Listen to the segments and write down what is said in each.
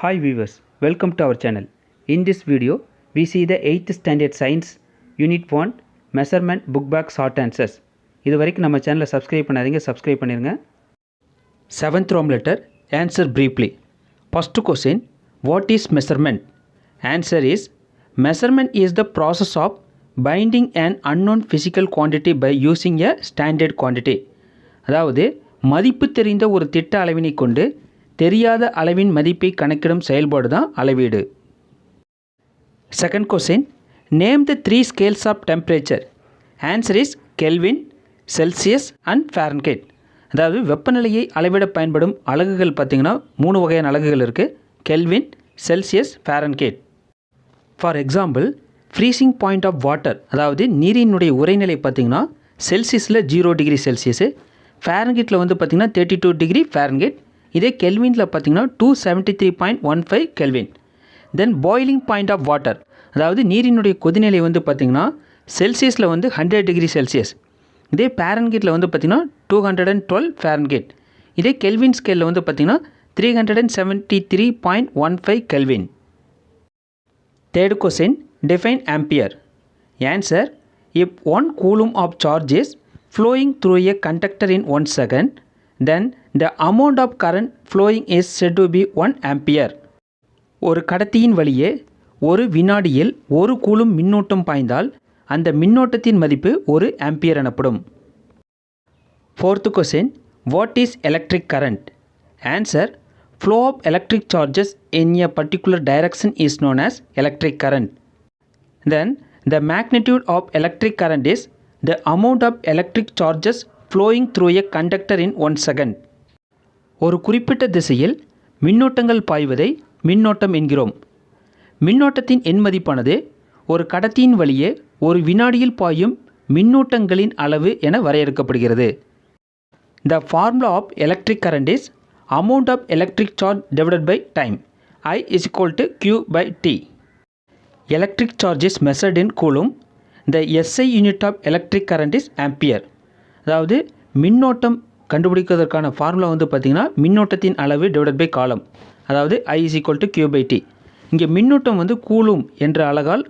Hi viewers, welcome to our channel. In this video, we see the 8th standard science unit 1 measurement book back short answers. இது வரைக்கும் நம்ம சேனலை subscribe பண்ணாதீங்க, subscribe பண்ணிருங்க. 7th Roman letter, answer briefly. First question, what is measurement? Answer is, measurement is the process of binding an unknown physical quantity by using a standard quantity. அதாவது மதிப்பு தெரிந்த ஒரு திட்ட அளவினை கொண்டு தெரியாத அளவின் மதிப்பை கணக்கிடும் செயல்பாடு தான் அளவீடு. Second question, name the 3 scales of temperature. Answer is kelvin, Celsius and Fahrenheit. அதாவது வெப்பநிலையை அளவிட பயன்படும் அலகுகள் பார்த்திங்கன்னா 3 வகையான அலகுகள் இருக்குது. Kelvin, Celsius, Fahrenheit. For example, freezing point of water, அதாவது நீரினுடைய உறைநிலை பார்த்திங்கன்னா செல்சியஸில் 0 டிகிரி செல்சியஸு, ஃபாரன்ஹீட்டில் வந்து பார்த்திங்கன்னா 32 டிகிரி ஃபாரன்ஹீட். இதே கெல்வினில் பார்த்தீங்கன்னா 273.15 kelvin. Then boiling point of water, அதாவது நீரினுடைய கொதிநிலை வந்து பார்த்திங்கன்னா செல்சியஸில் வந்து 100 டிகிரி செல்சியஸ். இதே ஃபாரன்ஹீட்டில் வந்து பார்த்திங்கன்னா 212 ஃபாரன்ஹீட். இதே கெல்வின் ஸ்கேலில் வந்து பார்த்திங்கன்னா 373.15 kelvin. Third question, define ampere. Answer, if 1 coulomb of charge is flowing through a conductor in 1 second, then the amount of current flowing is said to be 1 ampere. ஒரு கடத்தியின் வழியே ஒரு வினாடியில் 1 கூலும் மின்னோட்டம் பாய்ந்தால் அந்த மின்னோட்டத்தின் மதிப்பு 1 ஆம்பியர் எனப்படும். Fourth question, what is electric current? Answer, flow of electric charges in a particular direction is known as electric current. Then the magnitude of electric current is the amount of electric charges flowing through a conductor in 1 second. ஒரு குறிப்பிட்ட திசையில் மின்னோட்டங்கள் பாய்வதை மின்னோட்டம் என்கிறோம். மின்னோட்டத்தின் எண் மதிப்பானது ஒரு கடத்தியின் வழியே ஒரு வினாடியில் பாயும் மின்னூட்டங்களின் அளவு என வரையறுக்கப்படுகிறது. The formula of electric current is amount of electric charge divided by time. I is equal to Q by T. Electric charge is measured in coulomb. The SI unit of electric current is ampere. அதாவது மின்னோட்டம் கண்டுபிடிப்பதற்கான formula வந்து பார்த்திங்கன்னா மின்னோட்டத்தின் அளவு divided by காலம், அதாவது I is equal to Q by T. இங்கே மின்னோட்டம் வந்து கூலும் என்ற அலகால்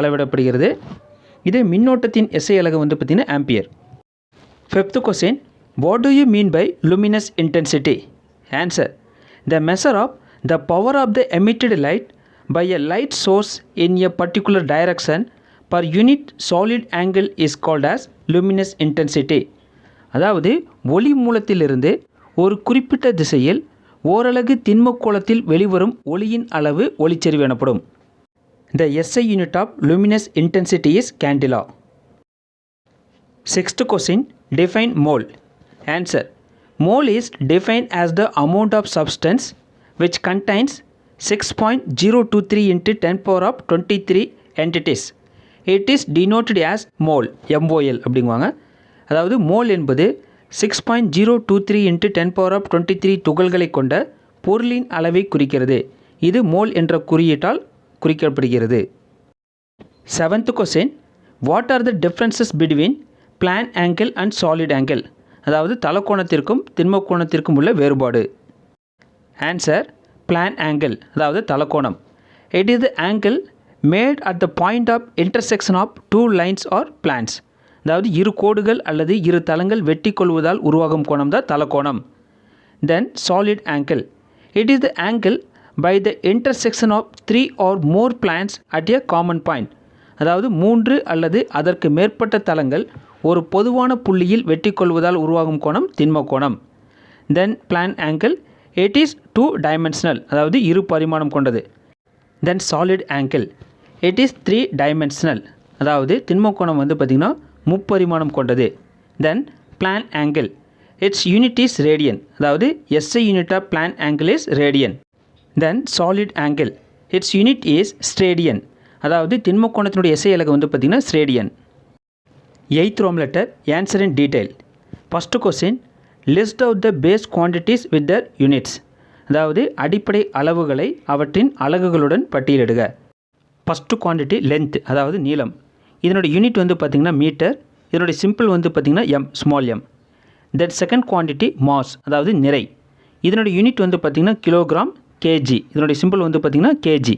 அளவிடப்படுகிறது. இதே மின்னோட்டத்தின் SI அலகு வந்து பார்த்திங்கன்னா ampere. Fifth question, what do you mean by luminous intensity? Answer, the measure of the power of the emitted light by a light source in a particular direction per unit solid angle is called as luminous intensity. அதாவது ஒளி மூலத்திலிருந்து ஒரு குறிப்பிட்ட திசையில் ஓரலகு திண்மக்கோளத்தில் வெளிவரும் ஒளியின் அளவு ஒளிச்செறிவு எனப்படும். The SI unit of luminous intensity is candela. Sixth question, define mole. Answer, mole is defined as the amount of substance which contains 6.023 into 10 power of 23 entities. It is denoted as mole, MOL அப்படிங்குவாங்க. அதாவது mole என்பது 6.023 into 10 power of 23 துகள்களை கொண்ட பொருளின் அளவை குறிக்கிறது. இது mole என்ற குறியீட்டால் குறிக்கப்படுகிறது. Seventh question, what are the differences between plane angle and solid angle? அதாவது தலக்கோணத்திற்கும் திண்மக்கோணத்திற்கும் உள்ள வேறுபாடு. ஆன்சர், பிளான் ஆங்கிள், அதாவது தலக்கோணம். It is the angle made at the point of intersection of two lines or planes. அதாவது இரு கோடுகள் அல்லது இரு தளங்கள் வெட்டி கொள்வதால் உருவாகும் கோணம் தான் Talakona. Then solid angle, it is the angle by the intersection of 3 or more planes at a common point. அதாவது 3 அல்லது அதற்கு மேற்பட்ட தளங்கள் ஒரு பொதுவான புள்ளியில் வெட்டி கொள்வதால் உருவாகும் கோணம் திண்ம கோணம். Then plan angle, it is 2 dimensional, அதாவது இரு பரிமாணம் கொண்டது. Then solid angle, it is 3 dimensional, அதாவது திண்மக்கோணம் வந்து பார்த்திங்கன்னா முப்பரிமாணம் கொண்டது. Then plan angle, its unit is radian, அதாவது SI unit of plan angle is radian. Then solid angle, its unit is stadian, அதாவது திண்மக்கோணத்தினுடைய SI அலகு வந்து பார்த்திங்கன்னா stadian. 8th Roman letter, answer in detail. First question, list out the base quantities with their units. அதாவது அடிப்படை அளவுகளை அவற்றின் அலகுகளுடன் பட்டியலிடுக. First quantity length, அதாவது நீளம். இதனுடைய யூனிட் வந்து பார்த்திங்கன்னா மீட்டர். இதனுடைய சிம்பிள் வந்து பார்த்திங்கன்னா M, small M. Then second quantity mass, அதாவது நிறை. இதனுடைய யூனிட் வந்து பார்த்திங்கன்னா கிலோகிராம். kg. இதனுடைய சிம்பிள் வந்து பார்த்திங்கன்னா kg.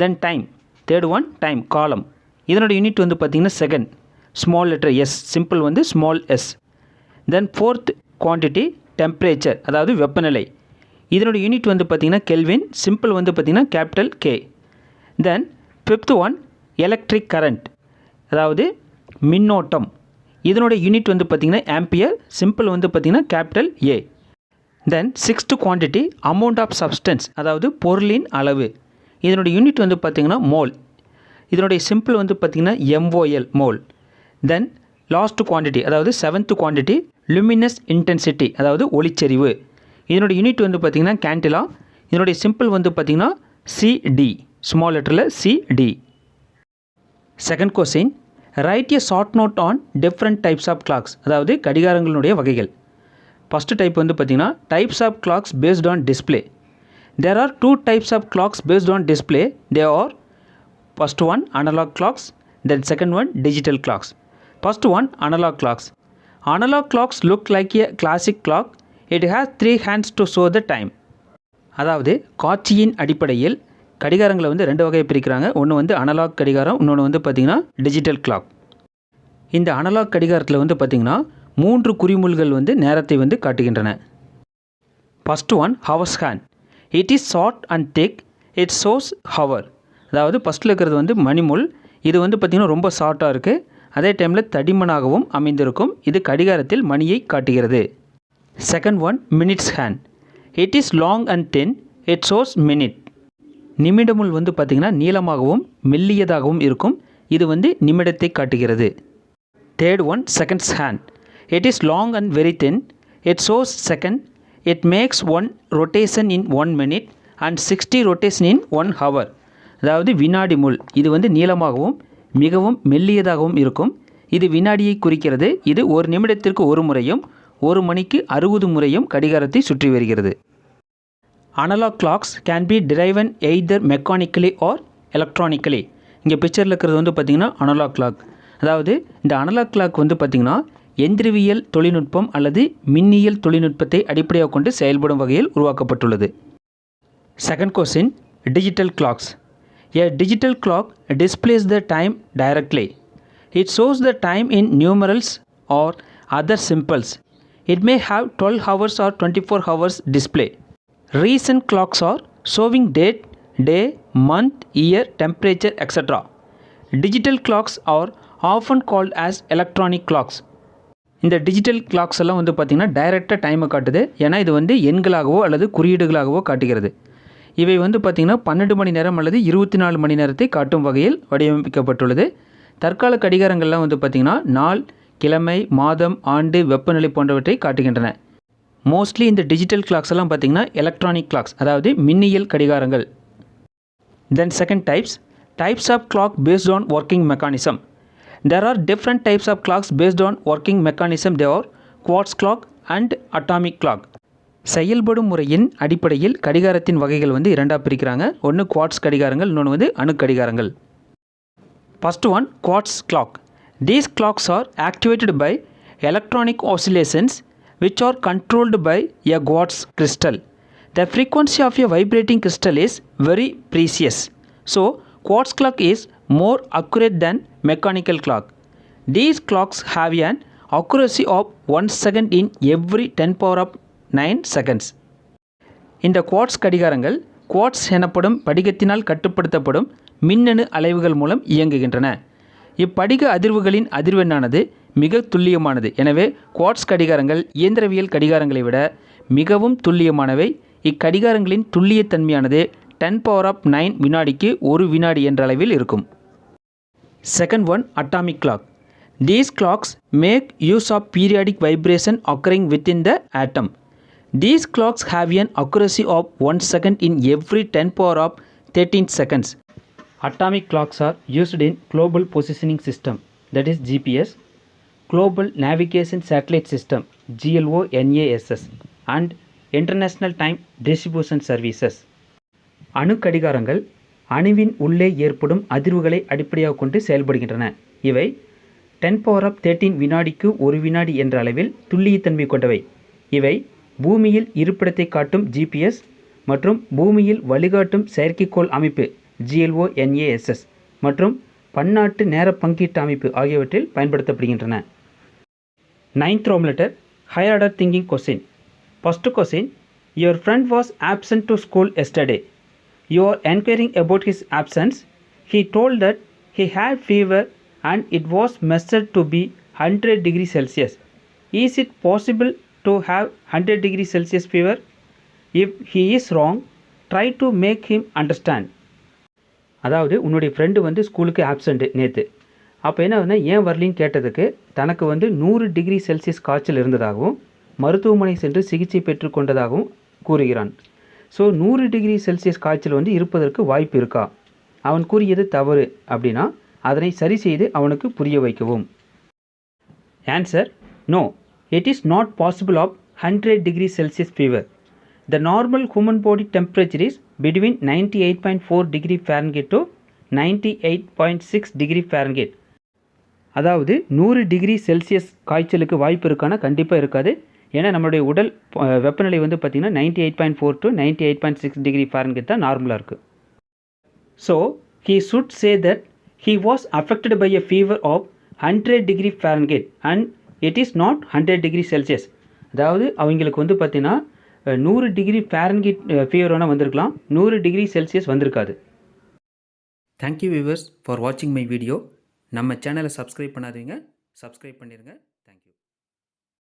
Then time, third one time காலம். இதனுடைய யூனிட் வந்து பார்த்திங்கன்னா second, small letter S, simple வந்து small S. Then fourth quantity temperature, அதாவது வெப்பநிலை. இதனுடைய யூனிட் வந்து பார்த்திங்கன்னா கெல்வின், சிம்பிள் வந்து பார்த்திங்கன்னா capital K. Then fifth one electric current, அதாவது மின்னோட்டம். இதனுடைய யூனிட் வந்து பார்த்திங்கன்னா ஆம்பியர், சிம்பிள் வந்து பார்த்திங்கன்னா capital A. Then sixth quantity amount of substance, அதாவது பொருளின் அளவு. இதனுடைய யூனிட் வந்து பார்த்திங்கன்னா மோல். இதனுடைய சிம்பிள் வந்து பார்த்திங்கன்னா MOL, mole. Then last quantity, அதாவது செவன்த் குவான்டிட்டி லுமினஸ் இன்டென்சிட்டி, அதாவது ஒளிச்செறிவு. இதனுடைய யூனிட் வந்து பார்த்திங்கன்னா கேண்டிலா. இதனுடைய சிம்பிள் வந்து பார்த்திங்கன்னா CD, ஸ்மால் லெட்டரில் CD. Second question, write a short note on different types of clocks, அதாவது கடிகாரங்களுடைய வகைகள். ஃபஸ்ட்டு டைப் வந்து பார்த்திங்கன்னா types of clocks based on display. There are two types of clocks based on display. They are first one analog clocks, then second one digital clocks. First one analog clocks. Analog clocks look like a classic clock. It has 3 hands to show the time. அதாவது காட்சியின் அடிப்படையில் கடிகாரங்களை வந்து ரெண்டு வகையை பிரிக்கிறாங்க. ஒன்று வந்து analogue கடிகாரம், இன்னொன்று வந்து பார்த்திங்கன்னா டிஜிட்டல் கிளாக். இந்த அனலாக் கடிகாரத்தில் வந்து பார்த்திங்கன்னா 3 குறிமுள்கள் வந்து நேரத்தை வந்து காட்டுகின்றன. First one hours hand. It is short and thick. It shows hour. அதாவது ஃபஸ்ட்டில் இருக்கிறது வந்து மணிமுள். இது வந்து பார்த்திங்கன்னா ரொம்ப ஷார்ட்டாக இருக்குது, அதே டைமில் தடிமனாகவும் அமைந்திருக்கும். இது கடிகாரத்தில் மணியை காட்டுகிறது. Second one minutes hand. It is long and thin. It shows minute. நிமிடமுள் வந்து பார்த்திங்கன்னா நீளமாகவும் மெல்லியதாகவும் இருக்கும். இது வந்து நிமிடத்தை காட்டுகிறது. Third one seconds hand. It is long and very thin. It shows second. It makes 1 rotation in 1 minute and 60 rotation in 1 hour. அதாவது வினாடி முள். இது வந்து நீளமாகவும் மிகவும் மெல்லியதாகவும் இருக்கும். இது வினாடியை குறிக்கிறது. இது ஒரு நிமிடத்திற்கு ஒரு முறையும் 1 மணிக்கு 60 முறையும் கடிகாரத்தை சுற்றி வருகிறது. Analog clocks can be driven either mechanically or electronically. இங்கே பிக்சரில் இருக்கிறது வந்து பார்த்திங்கன்னா அனலாக் கிளாக். அதாவது இந்த அனலாக் கிளாக் வந்து பார்த்திங்கன்னா எந்திரவியல் தொழில்நுட்பம் அல்லது மின்னியல் தொழில்நுட்பத்தை அடிப்படையாக கொண்டு செயல்படும் வகையில் உருவாக்கப்பட்டுள்ளது. Second question, digital clocks. A digital clock displays the time directly. It shows the time in numerals or other symbols. It may have 12 hours or 24 hours display. Recent clocks are showing date, day, month, year, temperature, etc. Digital clocks are often called as electronic clocks. இந்த digital clocks எல்லாம் வந்து பார்த்திங்கன்னா டைரெக்டாக டைமை காட்டுது. ஏன்னா இது வந்து எண்களாகவோ அல்லது குறியீடுகளாகவோ காட்டுகிறது. இவை வந்து பார்த்திங்கன்னா 12 மணி நேரம் அல்லது 24 மணி நேரத்தை காட்டும் வகையில் வடிவமைக்கப்பட்டுள்ளது. தற்கால கடிகாரங்கள்லாம் வந்து பார்த்திங்கன்னா நாள், கிழமை, மாதம், ஆண்டு, வெப்பநிலை போன்றவற்றை காட்டுகின்றன. மோஸ்ட்லி இந்த டிஜிட்டல் கிளாக்ஸ் எல்லாம் பார்த்திங்கன்னா எலக்ட்ரானிக் கிளாக்ஸ், அதாவது மின்னியல் கடிகாரங்கள். Then second types of clock based on working mechanism. There are different types of clocks based on working mechanism. They are quartz clock and atomic clock. செயல்படும் முறையின் அடிப்படையில் கடிகாரத்தின் வகைகள் வந்து இரண்டாக பிரிக்கிறாங்க. ஒன்று குவார்ட்ஸ் கடிகாரங்கள், இன்னொன்று வந்து அணு கடிகாரங்கள். First one quartz clock. These clocks are activated by electronic oscillations which are controlled by a quartz crystal. The frequency of a vibrating crystal is very precious. So, quartz clock is more accurate than mechanical clock. These clocks have an accuracy of 1 second in every 10⁻⁹ seconds. இந்த quartz கடிகாரங்கள் quartz எனப்படும் படிகத்தினால் கட்டுப்படுத்தப்படும் மின்னணு அலைவுகள் மூலம் இயங்குகின்றன. இப்படிக அதிர்வுகளின் அதிர்வெண்ணானது மிக துல்லியமானது. எனவே குவார்ட்ஸ் கடிகாரங்கள் இயந்திரவியல் கடிகாரங்களை விட மிகவும் துல்லியமானவை. இக்கடிகாரங்களின் துல்லியத்தன்மையானது 10⁻⁹ வினாடிக்கு 1 வினாடி என்ற அளவில் இருக்கும். Second one atomic clock. These clocks make use of periodic vibration occurring within the atom. These clocks have an accuracy of 1 second in every 10⁻13 seconds. Atomic clocks are used in Global Positioning System, that is GPS, Global Navigation Satellite System, GLONASS, and International Time Distribution Services. அணு கடிகாரங்கள் அணுவின் உள்ளே ஏற்படும் அதிர்வுகளை அடிப்படையாக கொண்டு செயல்படுகின்றன. இவை 10⁻13 வினாடிக்கு 1 வினாடி என்ற அளவில் துல்லியத்தன்மை கொண்டவை. இவை பூமியில் இருப்பிடத்தை காட்டும் GPS மற்றும் பூமியில் வழிகாட்டும் செயற்கைக்கோள் அமைப்பு GLONASS மற்றும் பன்னாட்டு நேர பங்கீட்டு அமைப்பு ஆகியவற்றில் பயன்படுத்தப்படுகின்றன. 9th Roman letter higher order thinking question. First question, your friend was absent to school yesterday. You are enquiring about his absence. He told that he had fever and it was measured to be 100 degrees Celsius. Is it possible to have 100 degrees Celsius fever? If he is wrong, try to make him understand. அதாவது உன்னுடைய friend வந்து ஸ்கூலுக்கு absent நேற்று. அப்போ என்ன வந்து ஏன் வரலின்னு கேட்டதுக்கு தனக்கு வந்து 100 டிகிரி செல்சியஸ் காய்ச்சல் இருந்ததாகவும் மருத்துவமனை சென்று சிகிச்சை பெற்றுக்கொண்டதாகவும் கூறுகிறான். ஸோ 100 டிகிரி செல்சியஸ் காய்ச்சல் வந்து இருப்பதற்கு வாய்ப்பு இருக்கா? அவன் கூறியது தவறு அப்படின்னா அதனை சரி செய்து அவனுக்கு புரிய வைக்கவும். Answer, no, it is not possible of 100 degree Celsius fever. The normal human body temperature is between 98.4 degree Fahrenheit to 98.6 degree Fahrenheit. அதாவது 100 டிகிரி செல்சியஸ் காய்ச்சலுக்கு வாய்ப்பு இருக்கானா கண்டிப்பாக இருக்காது. ஏன்னா நம்மளுடைய உடல் வெப்பநிலை வந்து பார்த்திங்கன்னா 98.4 to 98.6 டிகிரி Fahrenheit தான் நார்மலாக இருக்குது. So he should say that he was affected by a fever of 100 degree Fahrenheit and it is not 100 degree Celsius. அதாவது அவங்களுக்கு வந்து பார்த்திங்கன்னா 100 டிகிரி Fahrenheit ஃபீவர் வேணால் வந்திருக்கலாம், 100 டிகிரி செல்சியஸ் வந்திருக்காது. தேங்க்யூ வியூவர்ஸ் ஃபார் வாட்சிங் மை வீடியோ. நம்ம சேனலை சப்ஸ்கிரைப் பண்ணாதீங்க, சப்ஸ்கிரைப் பண்ணிடுங்க.